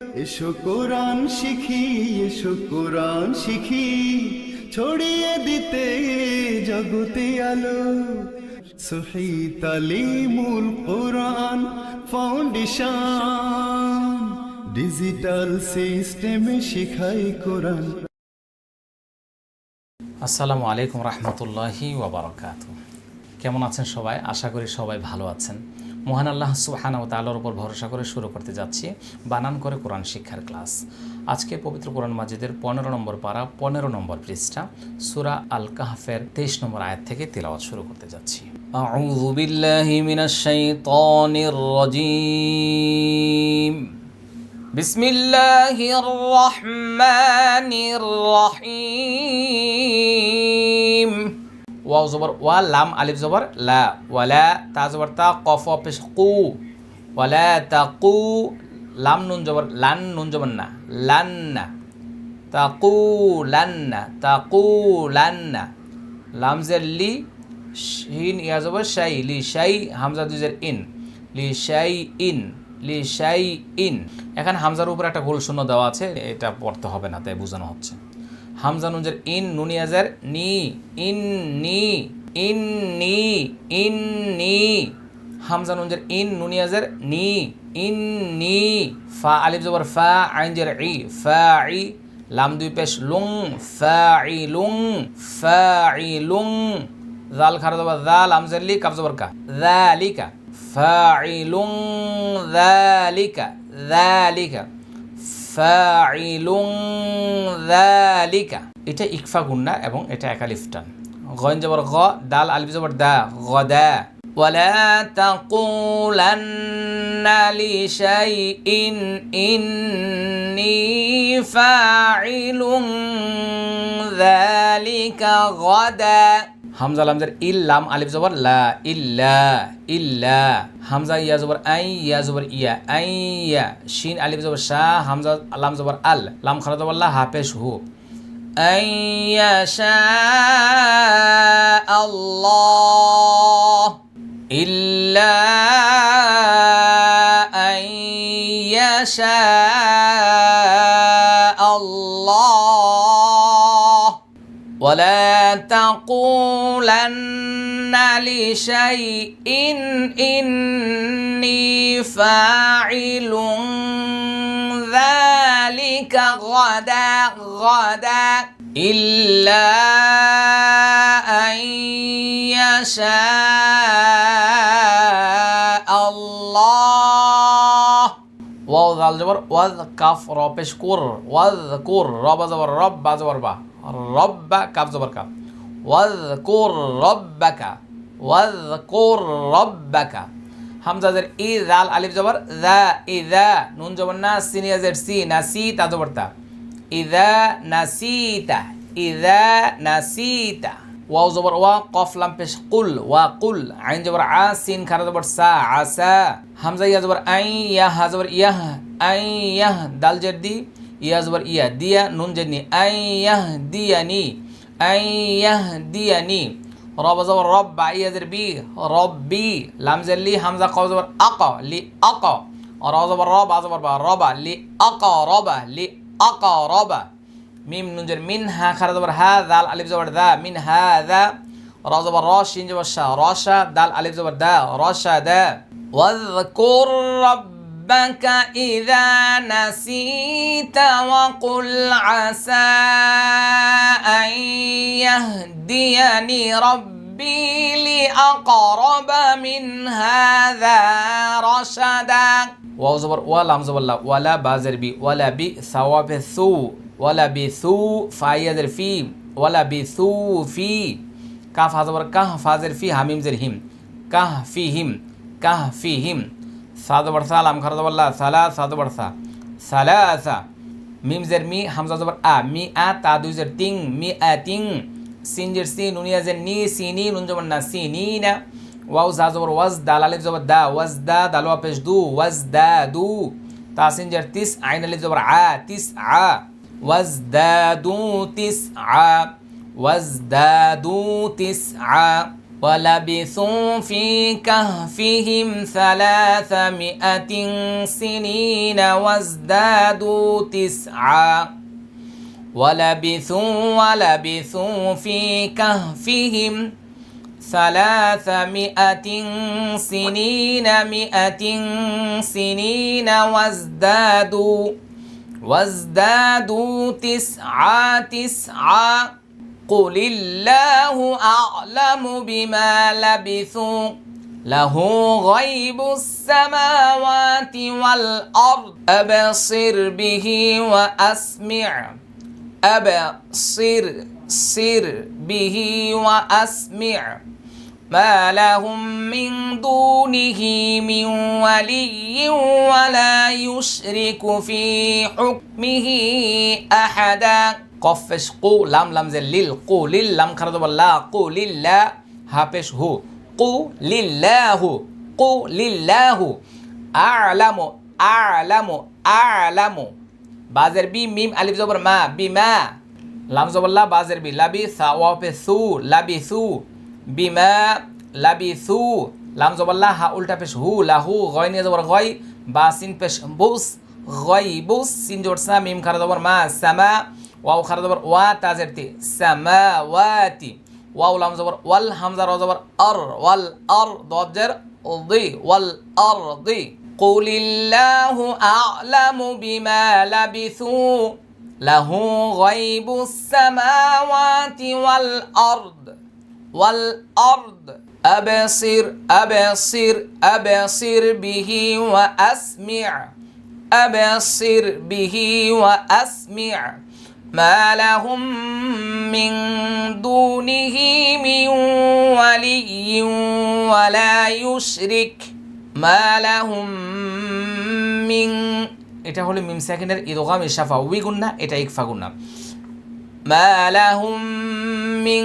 এসো কোরআন শিখি, এসো কোরআন শিখি, ছড়িয়ে দিতে জগতে আলো। সহি তালিমুল কোরআন ফাউন্ডেশন, ডিজিটাল সিস্টেমে শিখাই কোরআন। আসসালামু আলাইকুম রহমতুল্লাহি ওয়াবারাকাতুহু। কেমন আছেন সবাই? আশা করি সবাই ভালো আছেন। মহান আল্লাহ সুবহানাহু ওয়া তাআলার উপর ভরসা করে শুরু করতে যাচ্ছি বানান করে কোরআন শিক্ষার ক্লাস। আজকে পবিত্র কোরআন মাজিদের 15 নম্বর পারা 15 নম্বর পৃষ্ঠা সূরা আল কাহফের 23 নম্বর আয়াত থেকে তিলাওয়াত শুরু করতে যাচ্ছি। আউযু বিল্লাহি মিনাশ শাইতানির রাজীম। বিসমিল্লাহির রহমানির রহিম। ওয়াও জবর ওয়া, লাম আলিফ জবর লা, ওয়ালা তা জবর তা, কফ পেশ কু, ওয়ালা তাকু, লাম নুন জবর লান, নুন জবর না, লান্না, তাকুলান্না, তাকুলান্না, লাম জের লি, শিন ইয়া জবর শাই, লি শাই, হামজা দুজের ইন, লি শাই ইন, লি শাই ইন। এখানে হামজার উপরে একটা গোল শূন্য দেওয়া আছে, এটা পড়তে হবে না, তাই বোঝানো হচ্ছে। হামজা নুনজের ইন, নুনিয়াজের নি, ইন নি, ইন নি, ইন নি। হামজা নুনজের ইন, নুনিয়াজের নি, ইন নি। ফা আলিফ জবর ফা, আইন জের ই, ফা ই, লাম দুই পেশ লুং, ফা ই লুং, ফা ই লুং। জাল খারা জবর জাল, লাম জের লি, কাফ জবর কা, যালিকা, ফাইলুং যালিকা, যালিকা, ফাইলুং যালিকা। এটা ইকফা গুন্না এবং এটা একালিফ টান। গইন জবর গ, দাল আলিফ জবর দা, গদা। ওয়ালা তাকুলান্না লিশাইইন ইন্নী ফাইলুং যালিকা গাদা। হামজা লামজের ইল, লাম আলিফ জবর লা, ইল্লা, ইল্লা। হামজা ইয়া জবর আই, ইয়া জবর ইয়া, আইয়া। শিন আলিফ জবর শাহ, হামজা লাম জবর আল, লাম খারা জবর লা, হাফেশ হু। আইয়া শাহ আল্লাহ, ইল্লা আইয়া শাহ আল্লাহ। ولا تقولن لشيء إني فاعل ذلك غدا غدا إلا أن يشاء الله। ওয়াও জাল জবর ওয়াজ, কাফ র পেশ কুর, ওয়াজ কুর, রবা জবর রব, বা জবর বা, রব্বা, কাফ জবর কাফ, ওয়াজকুর রব্বাকা, ওয়াজকুর রব্বাকা। হামজা জের ই, জাল আলিফ জবর যা, ইযা, নুন জবর না, সিন ইয়া জের সি, নাসি তা জবর তা, ইযা নাসিতা, ইযা নাসিতা। ওয়াও জবর ওয়া, কফ লাম পেশ কুল, ওয়া কুল, আইন জবর আ, সিন খারা জবর সা, আসা। হামজা ইয়া জবর আই, ইয়া হা জবর ইয়াহ, আই ইয়াহ, দাল জের দি, ইয়া জবর ইয়া, দিয়া নুন জেরনি, আই ইয়াহ দিয়ানি, আই ইয়াহ দিয়ানি। রব জবর রব, বা ইয়া জের বি, রব্বি, লাম জের লি, হামজা কফ জবর আক, লি আক, র জবর র, বা জবর বা, রবা, লি আক রবা, লি আক রবা। মিম নুন জের মিন, হা খারা জবর হা, দাল আলিফ জবর দা, মিন হা দা। র জবর র, শিন জবর শা, রশা, দাল আলিফ জবর দা, রশা দা। ওয়াযকুর ربك إذا نسيت وقل عسى أن يهديني ربي لأقرب من هذا رشدا। ওয়াও জবর ওয়া, লাম জবর লা, ওয়ালা বাজের বি, ওয়ালা বি, সাওয়াবে সু, ওয়ালা বি সু, ফাইয়াজের ফি, ওয়ালা বি সু ফি। কাফ হাজবর কাহ, ফাজের ফি, হামিম জের হিম, কাহ ফি হিম, কাহ ফি হিম। সাদ বর্ষা, লাম খারা জবর লা, সালা, সাদ বর্ষা, সালাসা। মিম জের মি, হামজা জবর আ, মি আ, তা দুই জের তিং, মি আ তিং। সিন জের সি, নুনিয়া জের নি, সিনি, নুন জবর না, সিনিনা। ওয়াও জা জবর ওয়াজ, দাল আলিফ জবর দা, ওয়াজ দা, দাল ওয়া পেশ দু, ওয়াজ দা দু। তা সিন জের তিস, আইন আলিফ জবর আ, তিস আ, ওয়াজ দা দু তিস আ, ওয়াজ দা দু তিস আ। ولبثوا في كهفهم 300 سنين وازدادوا 9 ولبثوا في كهفهم 300 سنين 100 سنين وازدادوا 9 قل الله أعلم بما لبثوا له غيب السماوات والأرض أبصر به وأسمع أبصر به وأسمع ما لهم من دونه من ولي ولا يشرك في حكمه أحدا কফেশ কু লাম লাম যে লিল কু লিল লাম খারা দেব লা কু লিল্লা হাফেশ হু কু লিল্লাহু আ'লামু বাজের বি মিম আলিফ জবর মা বিমা লাম জবর লা বাজের বি লাবি সা ওয়া পে সু লাবিসু বিমা লাবিসু লাম জবর লা হা উল্টা পেশ হু লাহু গয় নিয়ে জবর গয় বা সিন পেশ বুস সিন জবর সা মিম খারা জবর মা সামা ওয়াও খারা জবর ওয়া তাজের তি সামাওয়াতি ওয়াও লাম জবর ওয়াল হামজা র জবর ওয়াল দজের দি ওয়াল আরদি কুলিল্লাহু আ'লামু বিমা লাবিসু লাহু গায়বুস সামাওয়াতি ওয়াল আরদ أبصر به وأسمع ما لهم من دونه من ولي ولا يشرك ما لهم من এটা হলো মিম সেকেন্ডের ইদগাম ইশাফা উই গুন্না এটা ইকফা গুন্না ما لهم من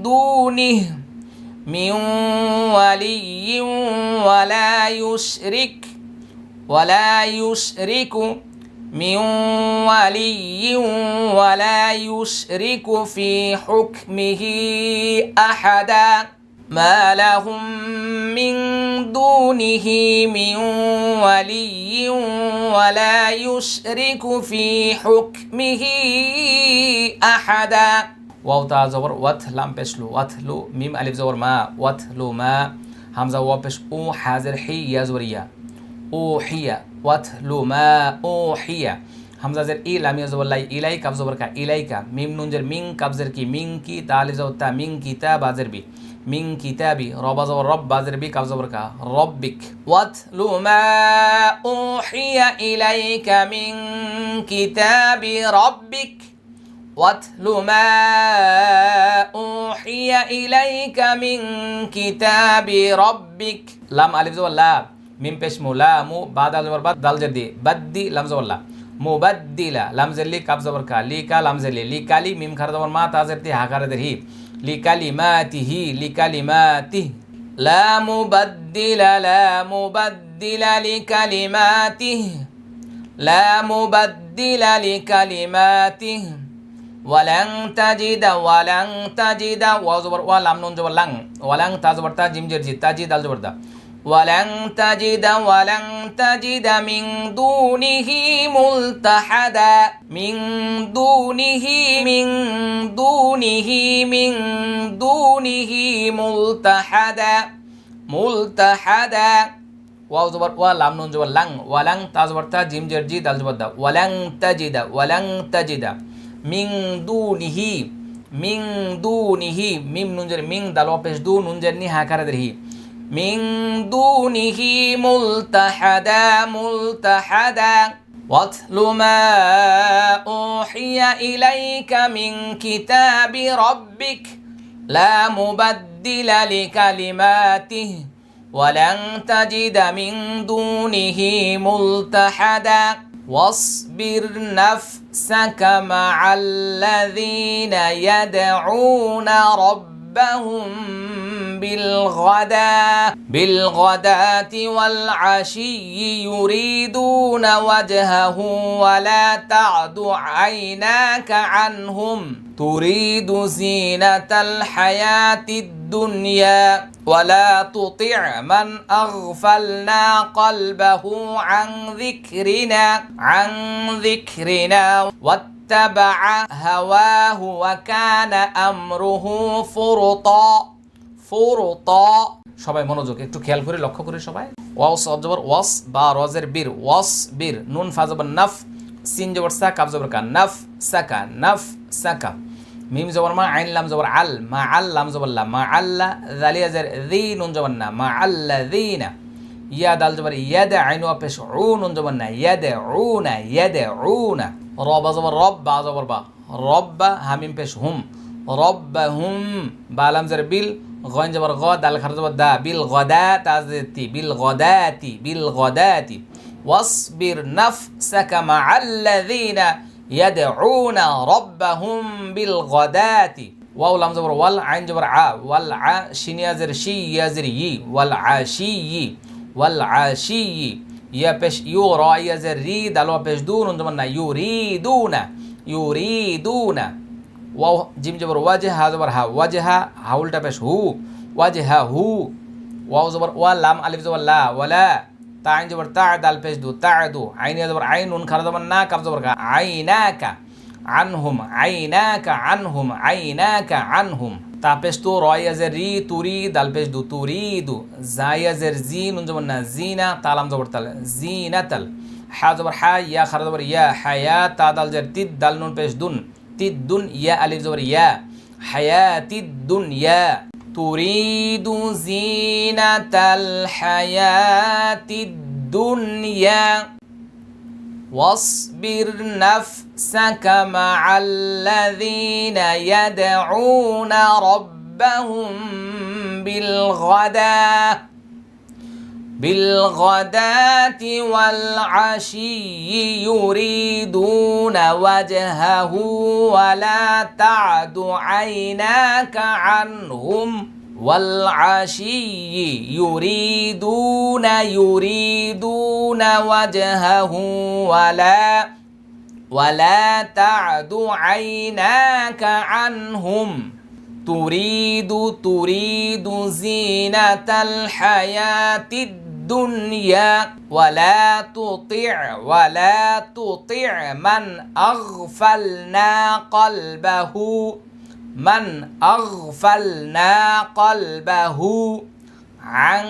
دونه من ولي ولا يشرك من ولي ولا يشرك في حكمه أحدا ما لهم من دونه من ولي ولا يشرك في حكمه أحدا ওয়াও তা জবর ওয়াত লাম পেশলু ওয়াতলু মিম আলিফ জবর মা ওয়াতলু মা হামজা ওয়া পেশ ও হাজের হি ইয়া জবর ইয়া ও হিয়া ওয়াতলু মা ও হিয়া হামজা জের ই লাম ইয়া জবর লাই ইলাই কাব জবর কা ইলাইকা মিম নুন জের মিং কাব জের কি মিং কি তা আলিফ জবর তা মিং কিতাব বাজের বি মিং কিতাবি রবা জবর রব বাজের বি কাব জবর কা রব্বিক ওয়াতলু মা উহিয়া ইলাইকা মিন কিতাবি রব্বিক واتل ما أوحي إليك من كتاب ربك لام ألف زبر لا ميم পেশ মু লা মু বাদ আল জবর বাদ দাল জের দি বাদ্দি লাম জবর লা মুবাদ্দিলা লাম জের লি কাব জবর কা লি কা লাম জের লি কালি মিম খারা জবর মা তা জের তি হা খারা দের হি লি কালিমাতিহি লা মুবাদ্দিলা লিকালিমাতিহি ولن تجد وزبر ولم نون جبر لن ولن تزبر تا جيم جر جي تجد دال جبر دا ولن تجد من دونه ملتحدا من دونه ملتحدا واو زبر ولم نون جبر لن ولن تزبر تا جيم جر جي دال جبر دا ولن تجد মিং দুনিহি মিম নুনজের মিং দাল অপেশ দু নুনজের নি হাকারে দেহি মিং দুনিহি মুলতাহাদা ওয়াতলু মা উহিয়া ইলাইকা মিন কিতাবি রাব্বিক লা মুবাদ্দিলা লিকালিমাতিহি ওয়ালান তাজিদা মিন দুনিহি মুলতাহাদা واصبر نفسك مع الذين يدعون ربهم بالغداة والعشي يريدون وجهه ولا تعد عيناك عنهم تريد زينة الحياة الدنيا ولا تطع من أغفلنا قلبه عن ذكرنا واتبع هواه وكان أمره ফুরতা। সবাই মনোযোগ একটু খেয়াল করে লক্ষ্য করে সবাই। ওয়াস জবর ওয়াস, বা রজের বীর ওয়াস বীর, নুন ফা জবর নাফ, সিন জবর সা, কাফ জবর কা, নাফ সাকা। মিম জবর মা, আইন লাম জবর আল, মা আল লাম জবর লা, মা আল্লা, জালিয়া জের যি, নুন জবর না, মা আল্লাযিনা। ইয়া দাল জবর ইয়াদ, আইন ওয়া পেশ উ, নুন জবর না, ইয়াদউনা। র বা জবর রব, বা জবর বা, রব্বা, হামিম পেশ হুম, রব্বাহুম। বা লাম জের বিল, গইন জবর গ, দাল খার জবর দা, বিল গদাতি। ওয়াসবির নাফসাকা মা'আল্লাযীনা ইয়াদউনা রাব্বাহুম বিল গদাতি। ওয়াও লাম জবর ওয়াল, আইন জবর আ, ওয়াল আ, শিন ইয়াজের শি, ইয়াজের ই, ওয়াল আশিয়্যি। ইয়া পেশ ইউ, র ইয়াজের রি, দাল ওয়া পেশ দু, নুন জবর না, ইউরিদুনা। ওয়াও জিম জবর ওয়াজে, হা জবর হা, ওয়াজহা, হাউলটা পেশ হু, ওয়াজহাহু। ওয়াও জবর ওয়া, লাম আলিফ জবর লা, ওয়ালা, তা আইন জবর তা, দাল পেশ দু, তা'দু, আইন জবর আইন, নুন খারা জবর না, কাফ জবর কা, আইনাকা আনহুম। তা পেশ তু, র ইয়াজের রি, তুরি, দাল পেশ দু, তুরিদু, জা ইয়াজের জি, নুন জবর না, জিনা, তা লাম জবর তাল, জিনাতাল। হা জবর হা, ইয়া খারা জবর ইয়া, হায়া, তা দাল জের তিদ, দাল নুন পেশ দুন, তিদ্দুন, ইয়া আলিফ জবর ইয়া, হায়াতিদ দুনিয়া। তুরিদু জিনাতাল হায়াতিদ দুনিয়া واصبر نفسك مع الذين يدعون ربهم بالغداة والعشي يريدون وجهه ولا تعد عيناك عنهم والعشي يريدون وجهه ولا تعد عيناك عنهم تريد زينة الحياة الدنيا ولا تطع من أغفلنا قلبه عن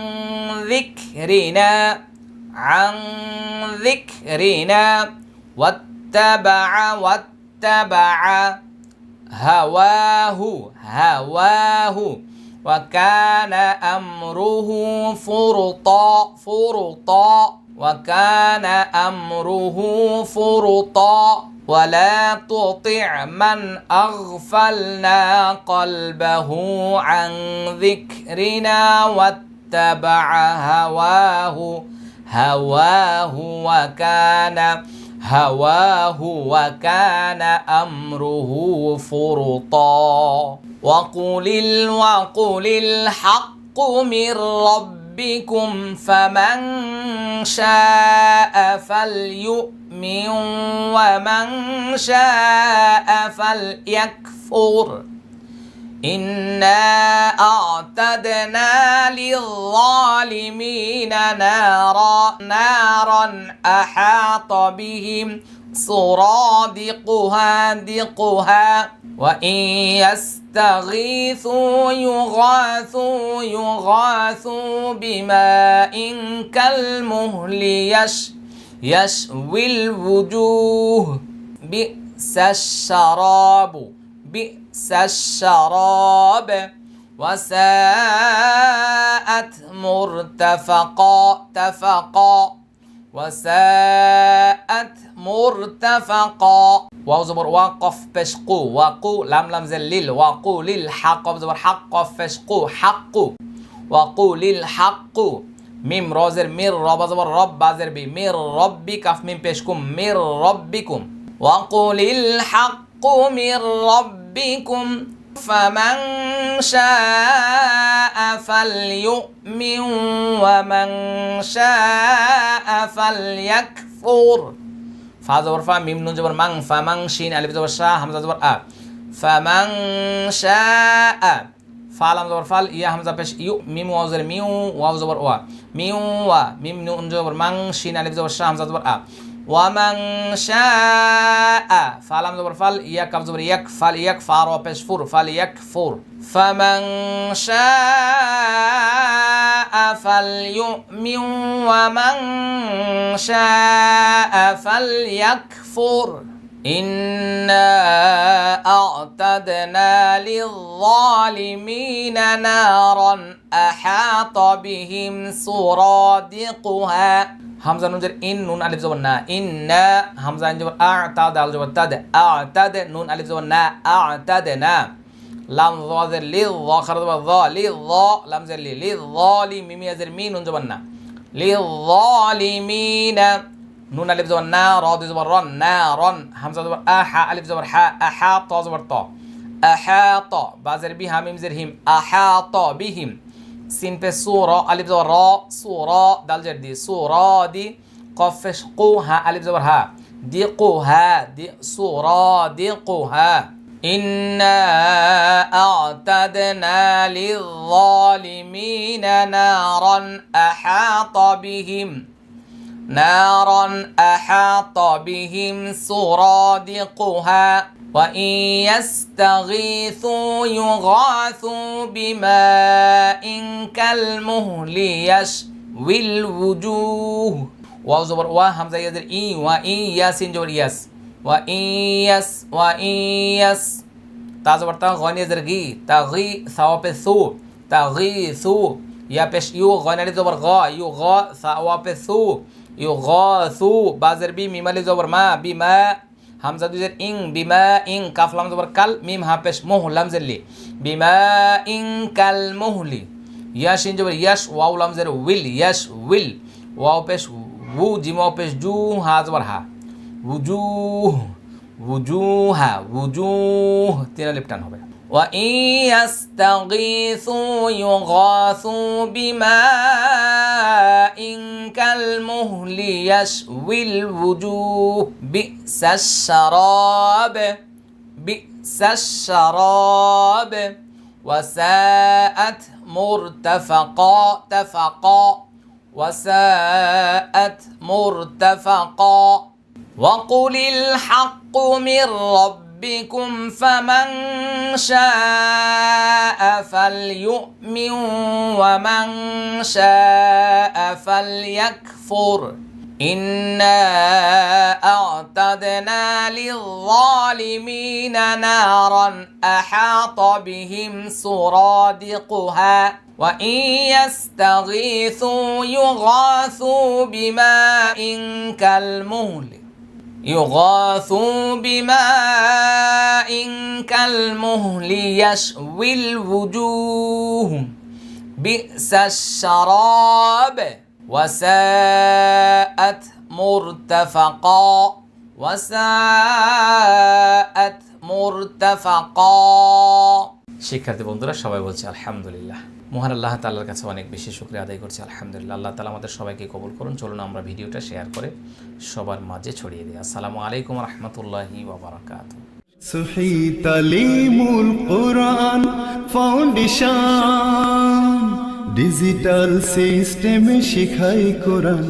ذكرنا واتبع هواه وكان أمره فرطا ولا تطع من أغفلنا قلبه عن ذكرنا واتبع هواه وكان أمره فرطا وقل الحق من ربكم فمن شاء فليؤمن ومن شاء فليكفر إنا أعتدنا للظالمين نارا أحاط بهم سرادقها وإن يستغيثوا يغاثوا بماء كالمهل يشوي الوجوه بئس الشراب وساءت مرتفقا واو زبر واقف بشقو وقو لام زليل وقو للحق زبر حق قف بشقو حق وقو للحق ميم روزر مير رب زبر رب بازر بي مير ربي كف ميم بشكم مير ربكم وقل الحق من ربكم فمن شاء فليؤمن ومن شاء فليكفر ফা জবর ফা মিম নুন জবর মাং ফামাং শিন আলিফ জবর শা হামজা জবর আ ফামাং শাআ ফা লাম জবর ফাল ইয়া হামজা পেশ ইউ মিম ওয়াও জবর মিউ ওয়াও জবর ওয়া মিউ ওয়া মিম নুন জবর মাং শিন আলিফ জবর শা হামজা জবর আ ওয়ামান শাআ ফা লাম জবর ফাল ইয়া কাফ জবর ইয়াক ফাল ইয়াক ফা র পেশ ফুর ফাল ইয়াকফুর ফামান শাআ ফালইউমিন ওয়ামান শাআ ফালইয়াকফুর إنا أعتدنا للظالمين نارا أحاط بهم سرادقها হামজা নুন জের ইন নুন আলিফ জবর না ইন্না হামজা আইন জবর আ তা দাল জবর তাদ আ'তাদ নুন আলিফ জবর না আ'তাদনা লাম য জের লি য খার জবর য লি য লাম জের লি যালি মিম ইয়া জের মি নুন জবর না লি যালিমিনা নুন আলিফ জবর না র জবর রন না রন হামজা জবর আ হা আলিফ জবর হা আহা ত জবর ত আহা ত বা জের বি হা মিম জের হিম আহা ত বিহিম সিন পে সুরা আলিফ জবর র সুরা দাল জের দি সুরা দি কফ পেশ কু হা আলিফ জবর হা দি কু হা দি সুরা দি কু হা ইন্না আ'তাদনা লিয-যালিমিনা নারান আহাতা বিহিম نارا أحاط بهم سرادقها وإن يستغيثوا يغاثوا بماء كالمهل يشوي الوجوه واو زبر وا همزة يزر إي وإن ياسين جبر يس وإن يس تا زبر تا غين يزر غي تغي ثواب ثو تغيثو يا بش يو غين زبر غا يو غا ثواب ثو ইউগাসু বাজের বি মিম আলিফ জবর মা বিমা হামজা দুজের ইং বিমা ইং কাফ লাম জবর কাল মিম হা পেশ মুহ লাম জেরলি বিমা ইং কাল মুহলি ইয়া শিন জবর ইয়াশ ওয়াও লাম জের উইল ইয়াশ উইল ওয়াও পেশ উ জিম ওয়াও পেশ জু হা জবর হা উজুহ উজুহা উজুহ তিন আলিফ টান হবে وإن يستغيثوا يغاثوا بماء كالمهل يشوي الوجوه بئس الشراب وساءت مرتفقا وساءت مرتفقا وقل الحق من ربكم فمن شاء فليؤمن ومن شاء فليكفر إنا أعتدنا للظالمين نارا أحاط بهم سرادقها وإن يستغيثوا يغاثوا بماء كالمهل يشوي الوجوه بئس الشراب وساءت مرتفقا শিক্ষার্থী বন্ধুরা সবাই বলছে আলহামদুলিল্লাহ। মহান আল্লাহ তাআলার কাছে অনেক বেশি শুকরিয়া আদায় করছি আলহামদুলিল্লাহ। আল্লাহ তাআলা আমাদের সবাইকে কবুল করুন। চলুন আমরা ভিডিওটা শেয়ার করে সবার মাঝে ছড়িয়ে দিই। আসসালামু আলাইকুম ওয়া রাহমাতুল্লাহি ওয়া বারাকাতুহু। সহি তালিমুল কোরআন ফাউন্ডেশন ডিজিটাল সিস্টেমে শেখায় কোরআন।